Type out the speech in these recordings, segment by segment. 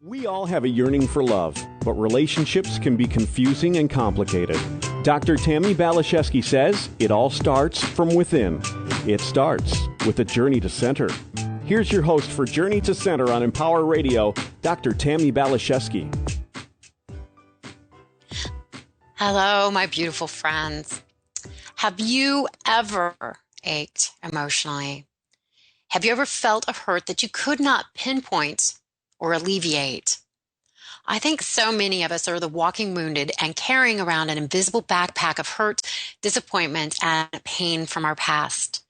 We all have a yearning for love, but relationships can be confusing and complicated. Dr. Tammi Baliszewski says it all starts from within. It starts with a journey to center. Here's your host for Journey to Center on Empower Radio, Dr. Tammi Baliszewski. Hello, my beautiful friends. Have you ever ached emotionally? Have you ever felt a hurt that you could not pinpoint or alleviate? I think so many of us are the walking wounded and carrying around an invisible backpack of hurt, disappointment, and pain from our past.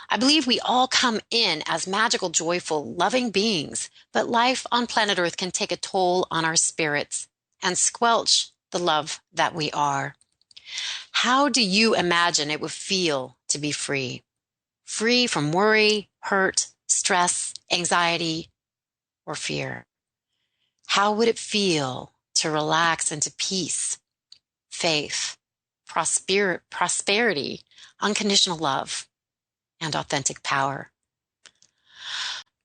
I believe we all come in as magical, joyful, loving beings, but life on planet Earth can take a toll on our spirits and squelch the love that we are. How do you imagine it would feel to be free? Free from worry, hurt, stress, anxiety, or fear? How would it feel to relax into peace, faith, prosperity, unconditional love, and authentic power?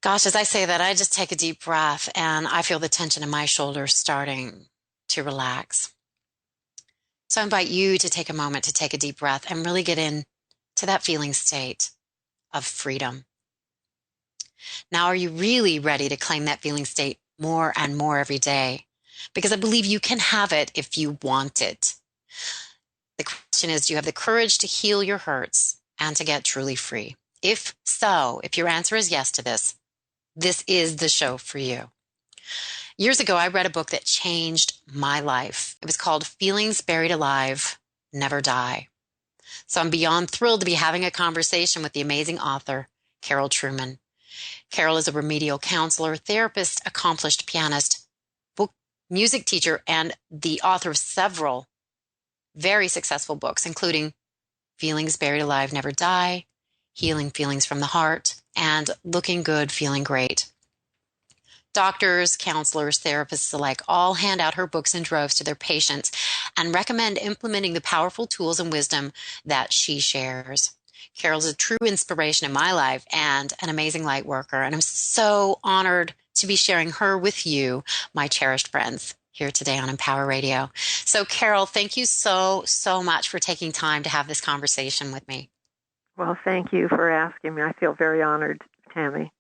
Gosh, as I say that, I just take a deep breath and I feel the tension in my shoulders starting to relax. So I invite you to take a moment to take a deep breath and really get into that feeling state of freedom. Now, are you really ready to claim that feeling state more and more every day? Because I believe you can have it if you want it. The question is, do you have the courage to heal your hurts and to get truly free? If so, if your answer is yes to this, this is the show for you. Years ago, I read a book that changed my life. It was called Feelings Buried Alive, Never Die. So I'm beyond thrilled to be having a conversation with the amazing author, Karol Truman. Karol is a remedial counselor, therapist, accomplished pianist, music teacher, and the author of several very successful books, including Feelings Buried Alive, Never Die, Healing Feelings from the Heart, and Looking Good, Feeling Great. Doctors, counselors, therapists alike all hand out her books in droves to their patients and recommend implementing the powerful tools and wisdom that she shares. Karol's a true inspiration in my life and an amazing light worker, and I'm so honored to be sharing her with you, my cherished friends, here today on Empower Radio. So, Karol, thank you so much for taking time to have this conversation with me. Well, thank you for asking me. I feel very honored, Tammi.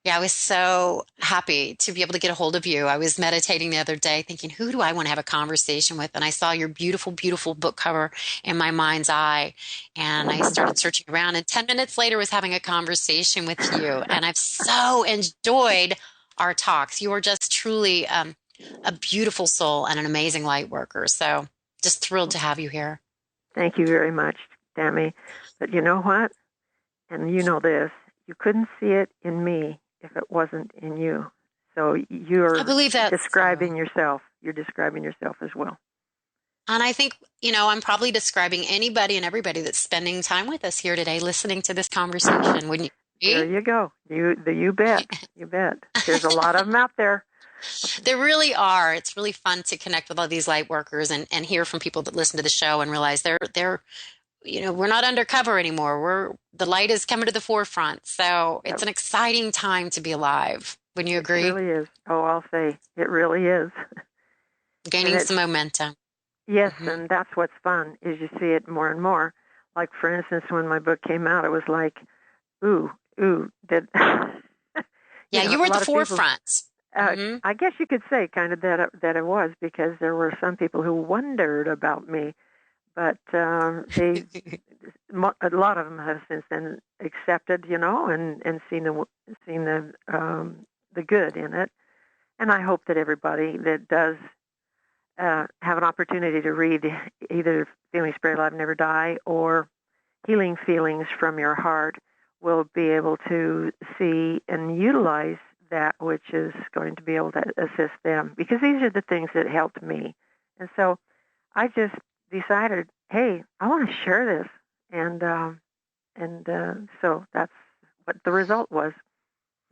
Yeah, I was so happy to be able to get a hold of you. I was meditating the other day thinking, who do I want to have a conversation with? And I saw your beautiful, beautiful book cover in my mind's eye. And I started searching around, and 10 minutes later was having a conversation with you. And I've so enjoyed our talks. You are just truly a beautiful soul and an amazing light worker. So just thrilled to have you here. Thank you very much, Tammi. But you know what? And you know this. You couldn't see it in me if it wasn't in you. So you're describing yourself. You're describing yourself as well. And I think, I'm probably describing anybody and everybody that's spending time with us here today, listening to this conversation. Wouldn't you? There you go. You bet. You bet. There's a lot of them out there. There really are. It's really fun to connect with all these light workers and hear from people that listen to the show and realize they're we're not undercover anymore. The light is coming to the forefront. So it's an exciting time to be alive. Wouldn't you agree? It really is. Oh, I'll say it really is. Gaining some momentum. Yes, and that's what's fun is you see it more and more. Like, for instance, when my book came out, it was like, ooh, did... Yeah, you were at the forefront. I guess you could say kind of that it was, because there were some people who wondered about me. But a lot of them have since then accepted, and seen the good in it. And I hope that everybody that does have an opportunity to read either Feelings Buried Alive, Never Die or Healing Feelings from Your Heart will be able to see and utilize that which is going to be able to assist them, because these are the things that helped me. And so I just decided, hey, I want to share this, and so that's what the result was.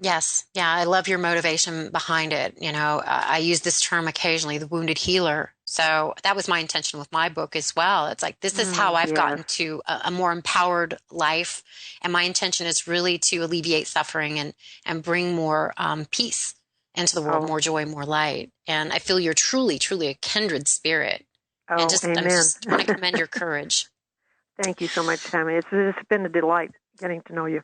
Yes. Yeah. I love your motivation behind it. I use this term occasionally, the wounded healer. So that was my intention with my book as well. It's like, this is how I've gotten to a more empowered life. And my intention is really to alleviate suffering and bring more peace into the world, more joy, more light. And I feel you're truly, truly a kindred spirit. Oh, and I amen. just want to commend your courage. Thank you so much, Tammi. It's been a delight getting to know you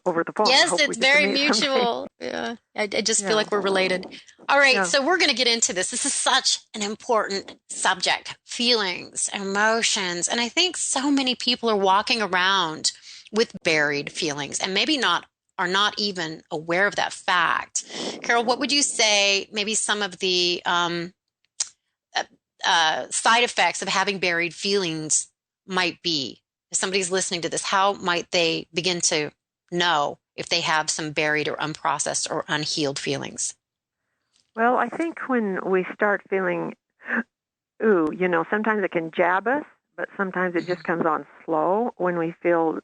over the phone. Yes, it's very mutual. Yeah, I just feel like we're related. All right, so we're going to get into this. This is such an important subject, feelings, emotions. And I think so many people are walking around with buried feelings and maybe are not even aware of that fact. Carol, what would you say maybe some of the side effects of having buried feelings might be? If somebody's listening to this, how might they begin to know if they have some buried or unprocessed or unhealed feelings? Well, I think when we start feeling, sometimes it can jab us, but sometimes it just comes on slow. When we feel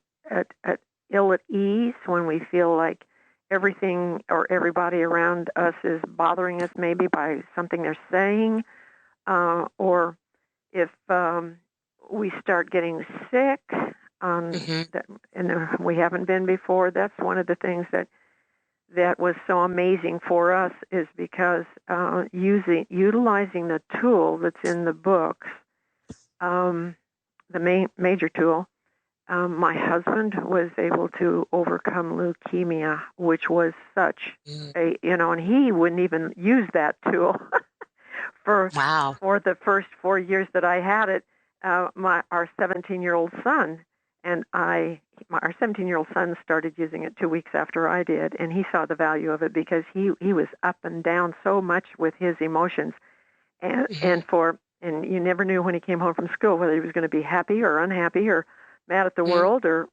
ill at ease, when we feel like everything or everybody around us is bothering us maybe by something they're saying, or if we start getting sick, and we haven't been before. That's one of the things that was so amazing for us, is because utilizing the tool that's in the books, the major tool. My husband was able to overcome leukemia, which was such and he wouldn't even use that tool for the first 4 years that I had it. Our 17-year-old son and our 17-year-old son started using it 2 weeks after I did, and he saw the value of it because he was up and down so much with his emotions, and you never knew when he came home from school whether he was going to be happy or unhappy or mad at the world or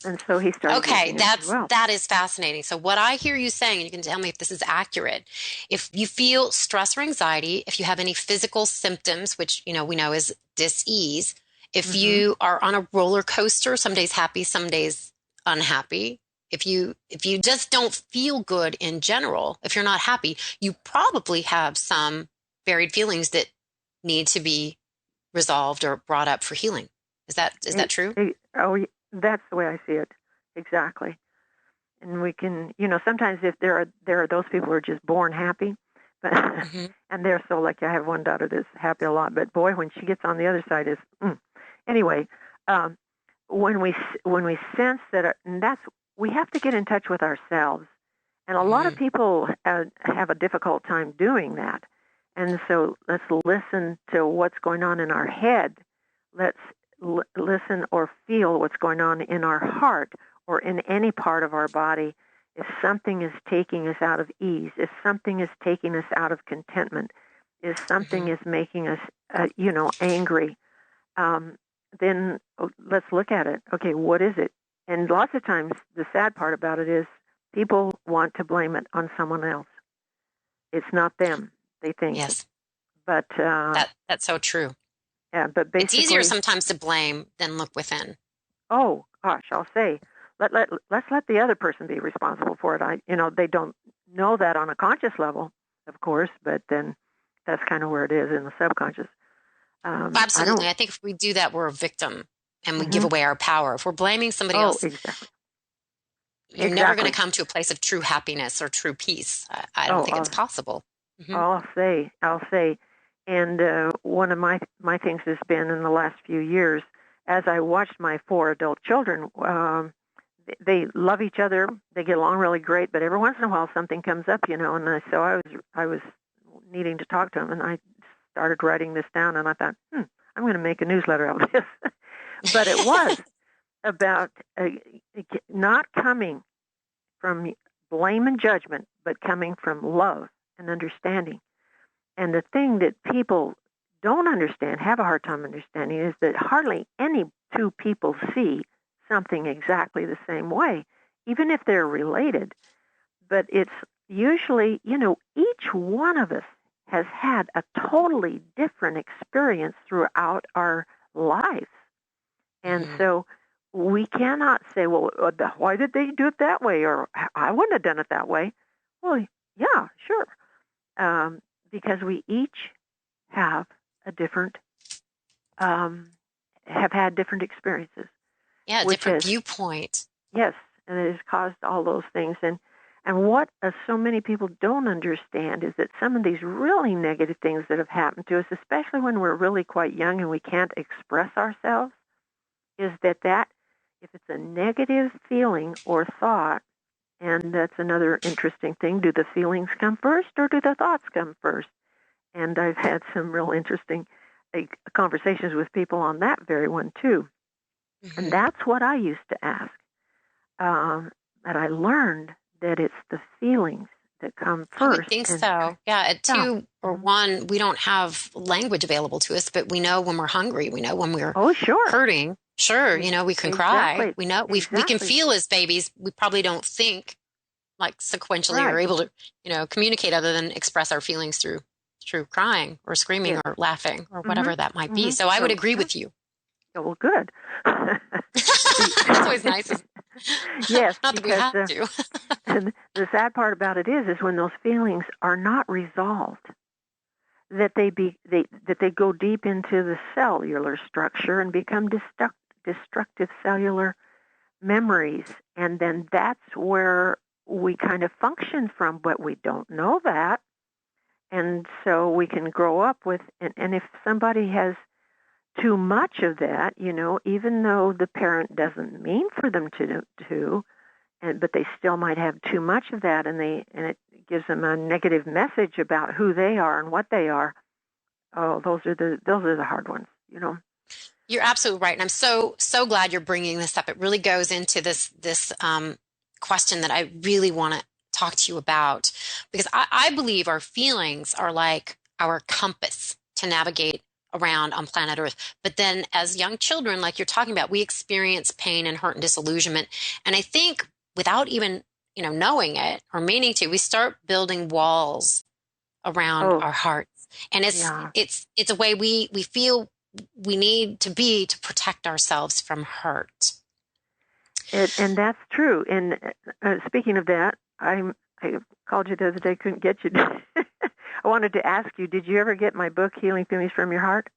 and so he started. Okay, that is fascinating. So what I hear you saying, and you can tell me if this is accurate, if you feel stress or anxiety, if you have any physical symptoms, which we know is dis-ease, if you are on a roller coaster, some days happy, some days unhappy, if you just don't feel good in general, if you're not happy, you probably have some buried feelings that need to be resolved or brought up for healing. Is that true? That's the way I see it. Exactly. And we can, sometimes if there are those people who are just born happy, but and they're so lucky. I have one daughter that's happy a lot, but boy, when she gets on the other side is anyway. When we sense that, we have to get in touch with ourselves, and a lot of people have a difficult time doing that. And so let's listen to what's going on in our head. Let's listen or feel what's going on in our heart or in any part of our body. If something is taking us out of ease, if something is taking us out of contentment, if something is making us, angry, then let's look at it. Okay, what is it? And lots of times the sad part about it is people want to blame it on someone else. It's not them, they think. Yes. But that's so true. Yeah, but basically, it's easier sometimes to blame than look within. Oh gosh, I'll say, let's let the other person be responsible for it. They don't know that on a conscious level, of course, but then that's kind of where it is in the subconscious. Absolutely, I think if we do that, we're a victim, and we give away our power. If we're blaming somebody else, exactly. You're never going to come to a place of true happiness or true peace. I don't think it's possible. I'll say. And one of my things has been in the last few years, as I watched my 4 adult children, they love each other, they get along really great, but every once in a while something comes up, and so I was needing to talk to them, and I started writing this down, and I thought, I'm going to make a newsletter out of this. But it was about not coming from blame and judgment, but coming from love and understanding. And the thing that people don't understand, have a hard time understanding, is that hardly any two people see something exactly the same way, even if they're related. But it's usually, each one of us has had a totally different experience throughout our lives. And so we cannot say, well, why did they do it that way? Or I wouldn't have done it that way. Well, yeah, sure. Because we each have a different, have had different experiences. Yeah, different viewpoint. Yes, and it has caused all those things. And And what so many people don't understand is that some of these really negative things that have happened to us, especially when we're really quite young and we can't express ourselves, is that if it's a negative feeling or thought, and that's another interesting thing, do the feelings come first or do the thoughts come first? And I've had some real interesting conversations with people on that very one, too. Mm-hmm. And that's what I used to ask. But I learned that it's the feelings that come first. I think so. Yeah, at 2 or 1, we don't have language available to us, but we know when we're hungry. We know when we're hurting. Sure, we can cry. We know we can feel as babies. We probably don't think like sequentially or able to, communicate other than express our feelings through crying or screaming or laughing or whatever that might be. So I would agree with you. Oh, well, good. That's always nice. Yes, not that we have to. And the sad part about it is when those feelings are not resolved, that they go deep into the cellular structure and become destructive cellular memories, and then that's where we kind of function from, but we don't know that, and so we can grow up with. And if somebody has too much of that, even though the parent doesn't mean for them to, but they still might have too much of that, and it gives them a negative message about who they are and what they are. Oh, those are the hard ones, You're absolutely right, and I'm so glad you're bringing this up. It really goes into this question that I really want to talk to you about, because I believe our feelings are like our compass to navigate around on planet Earth. But then as young children, like you're talking about, we experience pain and hurt and disillusionment. And I think without even, knowing it or meaning to, we start building walls around our hearts. And it's a way we feel we need to be to protect ourselves from hurt. And that's true. And speaking of that, I called you the other day, couldn't get you. I wanted to ask you, did you ever get my book, Healing Feelings from Your Heart?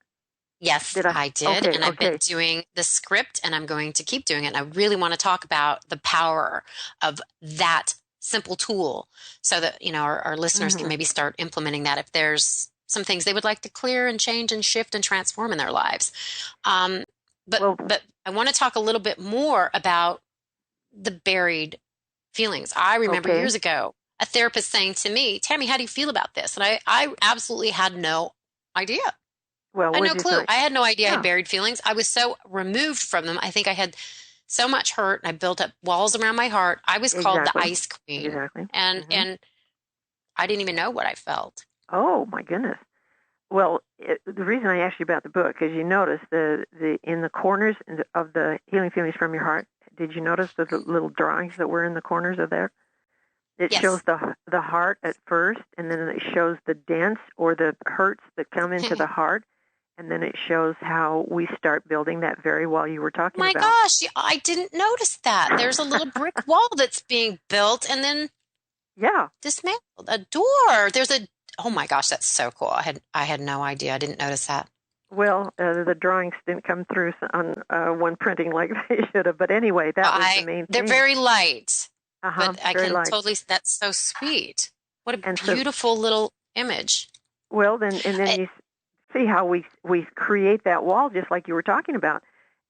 Yes, I did. Okay, and I've been doing the script, and I'm going to keep doing it. And I really want to talk about the power of that simple tool so that, our listeners can maybe start implementing that if there's some things they would like to clear and change and shift and transform in their lives. But I want to talk a little bit more about the buried feelings. I remember years ago, a therapist saying to me, Tammi, how do you feel about this? And I absolutely had no idea. Well, I had no clue. I had no idea I had buried feelings. I was so removed from them. I think I had so much hurt, and I built up walls around my heart. I was called the Ice Queen. Exactly. And I didn't even know what I felt. Oh, my goodness. Well, the reason I asked you about the book is you notice the in the corners of the Healing Feelings from Your Heart, did you notice the little drawings that were in the corners of there? It shows the heart at first, and then it shows the dents or the hurts that come into the heart, and then it shows how we start building that very wall you were talking about. My gosh, I didn't notice that. There's a little brick wall that's being built and then dismantled. A door. Oh my gosh, that's so cool. I had no idea. I didn't notice that. Well, the drawings didn't come through on one printing like they should have. But anyway, that was the main thing. They're very light. But I can light. Totally, that's so sweet. What a beautiful little image. Well, then you see how we create that wall just like you were talking about.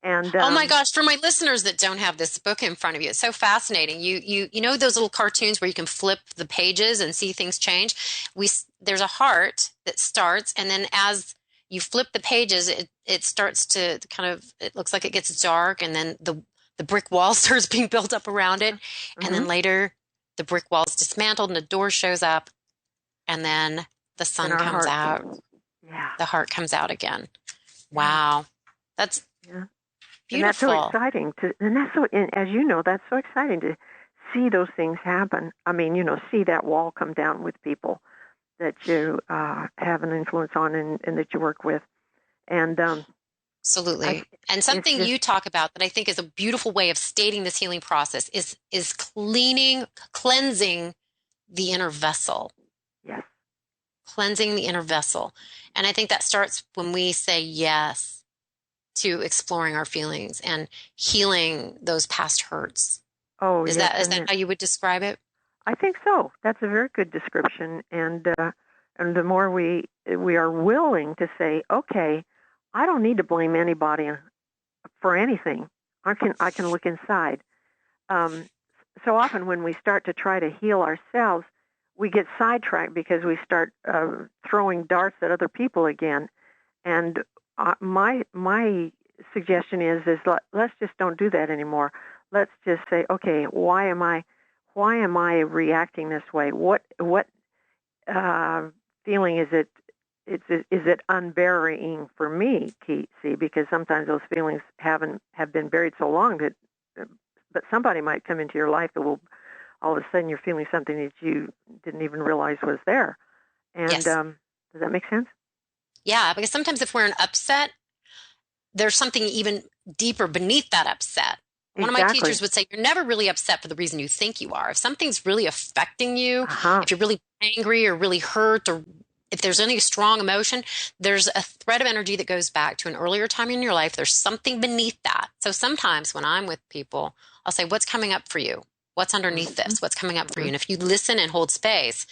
And oh my gosh, for my listeners that don't have this book in front of you, it's so fascinating. You know those little cartoons where you can flip the pages and see things change? There's a heart that starts, and then as you flip the pages, it starts to it looks like it gets dark, and then the brick wall starts being built up around it. And then later the brick wall is dismantled and the door shows up, and then the sun comes out. Yeah. The heart comes out again. Wow. That's beautiful. And that's so exciting and as you know, that's so exciting to see those things happen. I mean, see that wall come down with people that you have an influence on and that you work with. And absolutely. And something you talk about that I think is a beautiful way of stating this healing process is cleansing the inner vessel. Yes. Cleansing the inner vessel. And I think that starts when we say yes to exploring our feelings and healing those past hurts. Oh, is that how you would describe it? I think so. That's a very good description. And the more we are willing to say, okay, I don't need to blame anybody for anything. I can look inside. So often when we start to try to heal ourselves, we get sidetracked because we start throwing darts at other people again. And my suggestion is let's just don't do that anymore. Let's just say, okay, why am I reacting this way? What feeling is it? Is it unburying for me, see? Because sometimes those feelings have been buried so long that, but somebody might come into your life that will, all of a sudden you're feeling something that you didn't even realize was there. And Yes. Does that make sense? Yeah, because sometimes if we're in upset, there's something even deeper beneath that upset. One of my teachers would say, you're never really upset for the reason you think you are. If something's really affecting you, if you're really angry or really hurt, or if there's any strong emotion, there's a thread of energy that goes back to an earlier time in your life. There's something beneath that. So sometimes when I'm with people, I'll say, what's coming up for you? What's underneath this? What's coming up for you? And if you listen and hold space,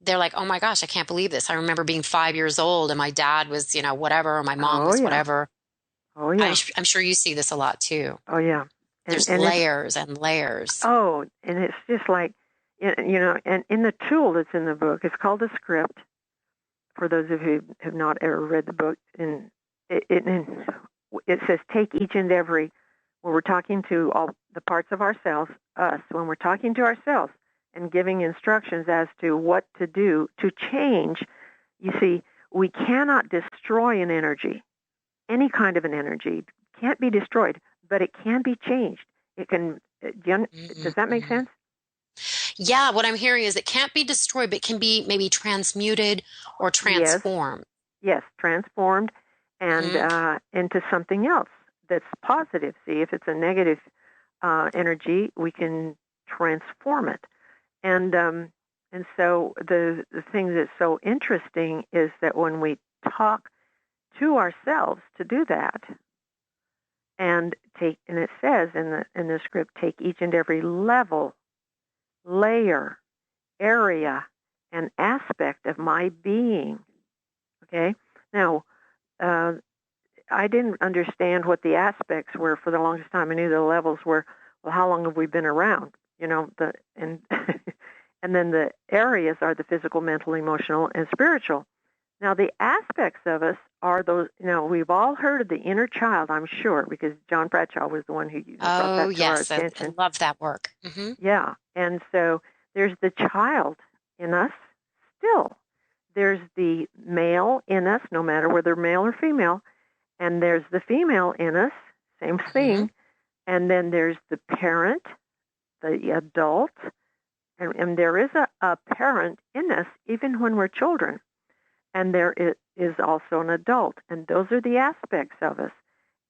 they're like, oh my gosh, I can't believe this. I remember being 5 years old and my dad was, whatever, or my mom was whatever. Oh, yeah. I'm sure you see this a lot too. Oh, yeah. There's layers and layers. Oh, and it's just like, and in the tool that's in the book, it's called a script. For those of you who have not ever read the book, and it says take each and every, when we're talking to all the parts of ourselves, when we're talking to ourselves and giving instructions as to what to do to change, you see, we cannot destroy an energy. Any kind of an energy can't be destroyed, but it can be changed. It can. Does that make sense? Yeah, what I'm hearing is it can't be destroyed, but it can be maybe transmuted or transformed. Yes, transformed and into something else that's positive. See, if it's a negative energy, we can transform it. And so the thing that's so interesting is that when we talk to ourselves to do that, and it says in the script, take each and every level, layer, area, and aspect of my being. Okay? Now, I didn't understand what the aspects were for the longest time. I knew the levels were, well, how long have we been around? And then the areas are the physical, mental, emotional, and spiritual. Now, the aspects of us are those, we've all heard of the inner child, I'm sure, because John Bradshaw was the one who brought that to our attention. I love that work. Mm-hmm. Yeah, and so there's the child in us still. There's the male in us, no matter whether male or female, and there's the female in us, same thing, and then there's the parent, the adult, and there is a parent in us even when we're children. And there is also an adult, and those are the aspects of us.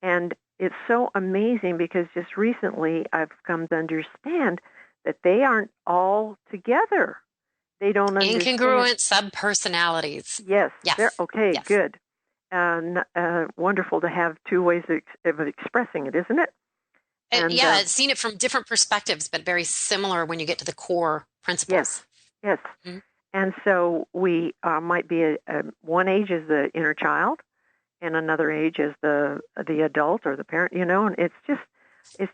And it's so amazing because just recently I've come to understand that they aren't all together. They don't understand. Incongruent subpersonalities. Yes. Okay, yes. Good. Wonderful to have two ways of expressing it, isn't it? And, I've seen it from different perspectives, but very similar when you get to the core principles. Yes. Mm-hmm. And so we might be one age is the inner child, and another age is the adult or the parent. And it's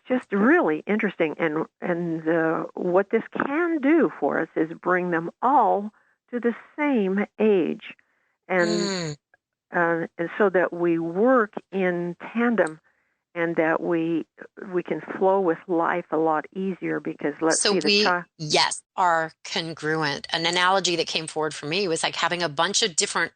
just really interesting. And what this can do for us is bring them all to the same age, and so that we work in tandem, and that we can flow with life a lot easier because are congruent. An analogy that came forward for me was like having a bunch of different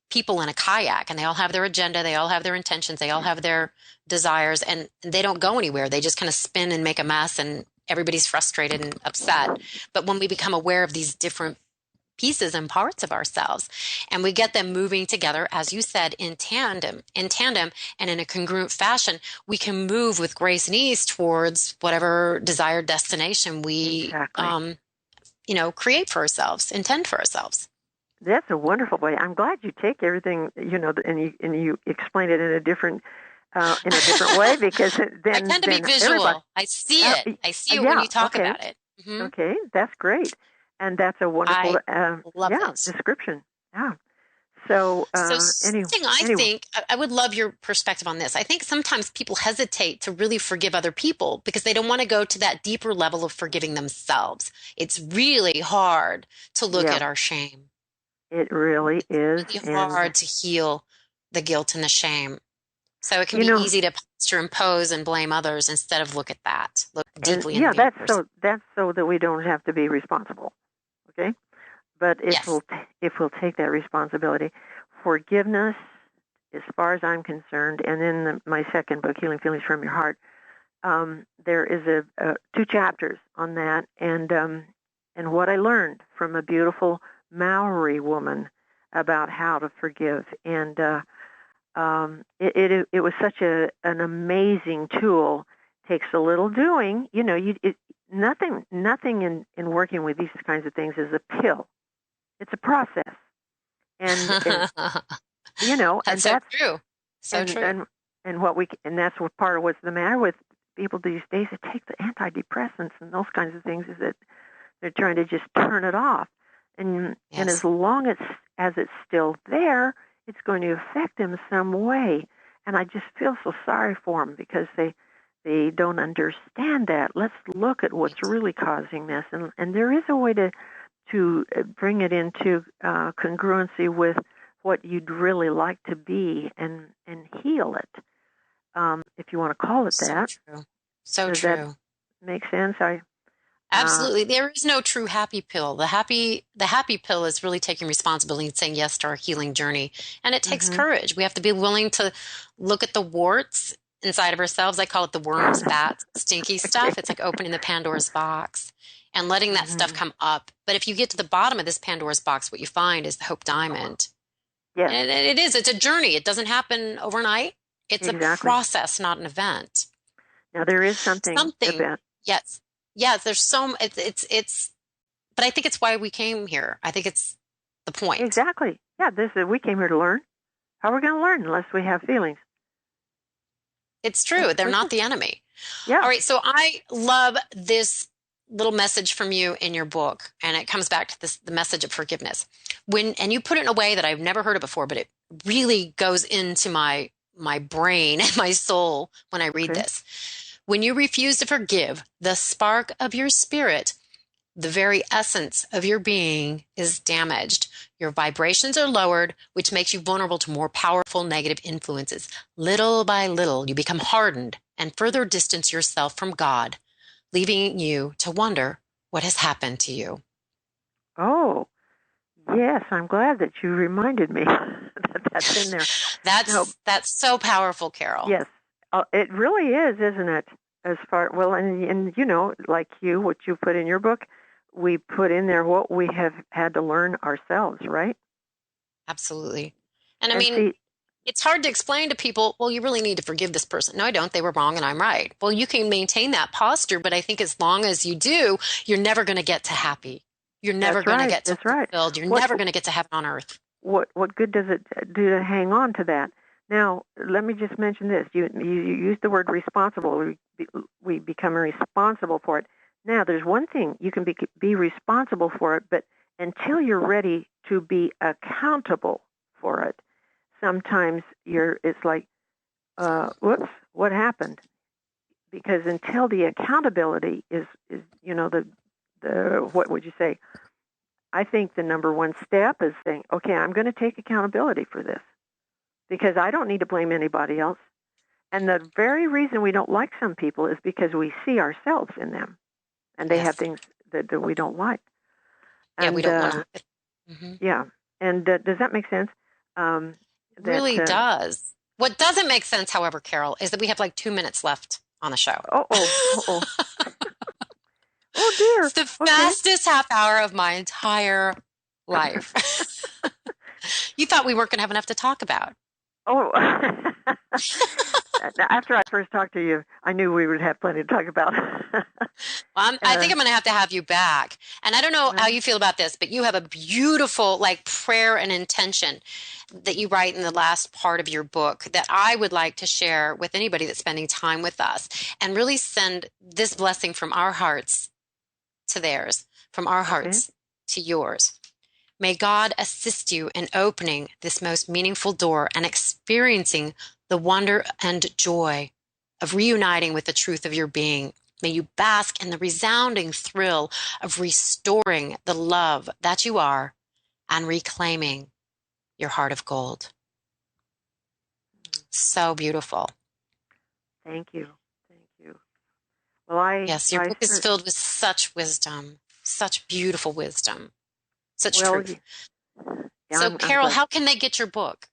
people in a kayak, and they all have their agenda, they all have their intentions, they all have their desires, and they don't go anywhere. They just kind of spin and make a mess, and everybody's frustrated and upset. But when we become aware of these different pieces and parts of ourselves, and we get them moving together, as you said, in tandem and in a congruent fashion, we can move with grace and ease towards whatever desired destination we create for ourselves, intend for ourselves. That's a wonderful way. I'm glad you take everything, and you explain it in a different way, because then I tend to be visual. I see it. I see it when you talk about it. Hmm. Okay, that's great. And that's a wonderful I love it. description. Yeah. So So any, something I anyway, think, I would love your perspective on this. I think sometimes people hesitate to really forgive other people because they don't want to go to that deeper level of forgiving themselves. It's really hard to look yeah, at our shame. it really It's is. really And, hard to heal the guilt and the shame. So it can you be know, easy to posture impose and blame others instead of look at that, look and deeply yeah, into yours. that's so that we don't have to be responsible. Okay. But Yes. if we'll take that responsibility, forgiveness, as far as I'm concerned, and in my second book, Healing Feelings from Your Heart, there is two chapters on that, and what I learned from a beautiful Maori woman about how to forgive, and it was such an amazing tool. Takes a little doing, nothing in working with these kinds of things is a pill. It's a process, and and That's so that's true. So and true. and and that's what part of what's the matter with people these days that take the antidepressants and those kinds of things is that they're trying to just turn it off, and as Yes. long as it's still there, it's going to affect them some way, and I just feel so sorry for them because they don't understand that. Let's look at what's Right. really causing this, and there is a way to bring it into congruency with what you'd really like to be and heal it, if you want to call it So that. true. So Does that true. make sense? Uh, Absolutely. There is no true happy pill. The happy pill is really taking responsibility and saying yes to our healing journey. And it takes mhm. courage. We have to be willing to look at the warts inside of ourselves. I call it the worms, bats, stinky Okay. stuff. It's like opening the Pandora's box and letting that stuff Mhm. come up. But if you get to the bottom of this Pandora's box, what you find is the Hope Diamond. Yes, And it's a journey. It doesn't happen overnight. It's a exactly. process, not an event. Now there is something Something, about yes. Yes, there's it's but I think it's why we came here. I think it's the point. exactly. Yeah, this we came here to learn. How are we going to learn unless we have feelings? It's That's true. They're for not sure. the enemy. All Yeah. right. So I love this little message from you in your book. And it comes back to the message of forgiveness. And you put it in a way that I've never heard it before, but it really goes into my brain and my soul when I read Okay. this. When you refuse to forgive, the spark of your spirit, the very essence of your being, is damaged. Your vibrations are lowered, which makes you vulnerable to more powerful negative influences. Little by little, you become hardened and further distance yourself from God, leaving you to wonder what has happened to you. Oh, yes. I'm glad that you reminded me that that's in there. No, That's so powerful, Carol. yes, it really is, isn't it? As far well, and like what you put in your book, we put in there what we have had to learn ourselves, right? Absolutely. And I And mean, see, it's hard to explain to people, well, you really need to forgive this person. No, I don't. They were wrong and I'm right. Well, you can maintain that posture, but I think as long as you do, you're never going to get to happy. You're never that's going to right. get to That's right. fulfilled. You're What never going to get to heaven on earth. what good does it do to hang on to that? Now, let me just mention this. You used the word responsible. We become responsible for it. Now, there's one thing you can be responsible for it, but until you're ready to be accountable for it, sometimes it's like, whoops, what happened? Because until the accountability is the what would you say? I think the number one step is saying, okay, I'm going to take accountability for this because I don't need to blame anybody else. And the very reason we don't like some people is because we see ourselves in them, and they have Yes. things that we don't like. Yeah, we And don't want to. Hmm. yeah, and does that make sense? Um, that Really does. What doesn't make sense, however, Carol, is that we have like 2 minutes left on the show. oh oh dear. It's the Okay. fastest half hour of my entire life. You thought we weren't going to have enough to talk about. Oh, after I first talked to you, I knew we would have plenty to talk about. Well, I think I'm going to have you back. And I don't know how Well, you feel about this, but you have a beautiful like prayer and intention that you write in the last part of your book that I would like to share with anybody that's spending time with us and really send this blessing from our hearts to theirs, from our hearts to yours. May God assist you in opening this most meaningful door and experiencing the wonder and joy of reuniting with the truth of your being. May you bask in the resounding thrill of restoring the love that you are and reclaiming your heart of gold. So beautiful. Thank you. Thank you. Well, yes, your book is filled with such wisdom, such beautiful wisdom, such truth. Yeah, so, Carol, how can they get your book?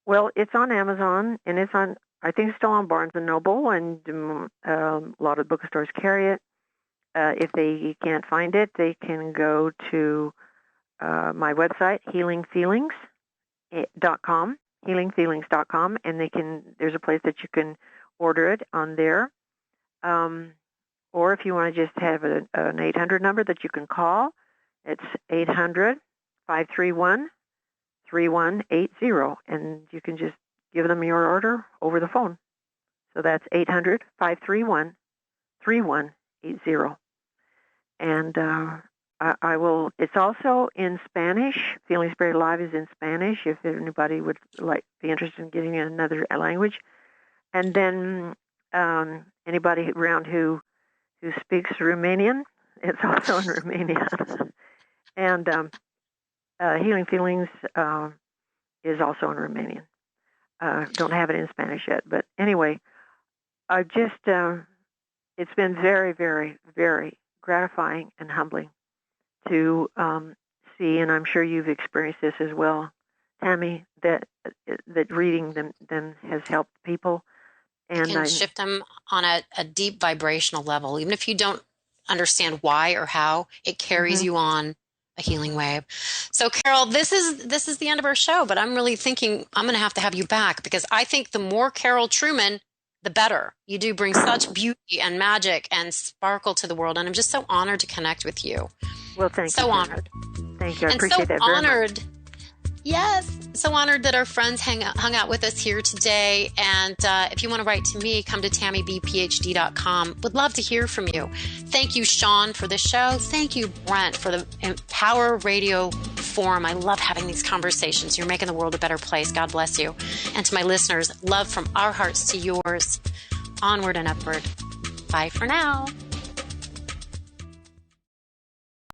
Well, it's on Amazon, and it's on, I think it's still on Barnes & Noble, and a lot of bookstores carry it. If they can't find it, they can go to my website, healingfeelings.com, healingfeelings.com, and there's a place that you can order it on there. Or if you want to just have an 800 number that you can call, it's 800-531-3180, and you can just give them your order over the phone. So that's 800-531-3180. And I will. It's also in Spanish. Feeling Spirit Alive is in Spanish. If anybody would be interested in getting another language, and then anybody around who speaks Romanian, it's also in Romanian. And Healing Feelings is also in Romanian. Don't have it in Spanish yet, but anyway, I just it's been very, very, very gratifying and humbling to see, and I'm sure you've experienced this as well, Tammi, that reading them has helped people. And can shift them on a deep vibrational level. Even if you don't understand why or how, it carries you on a healing wave. So, Carol, this is the end of our show, but I'm really thinking I'm going to have you back, because I think the more Carol Truman, the better. You do bring such beauty and magic and sparkle to the world, and I'm just so honored to connect with you. Well, thank you. So honored. Thank you. I appreciate that very much. Yes, so honored that our friends hung out with us here today. And if you want to write to me, come to TammiBPhD.com. Would love to hear from you. Thank you, Sean, for the show. Thank you, Brent, for the Empower Radio Forum. I love having these conversations. You're making the world a better place. God bless you. And to my listeners, love from our hearts to yours. Onward and upward. Bye for now.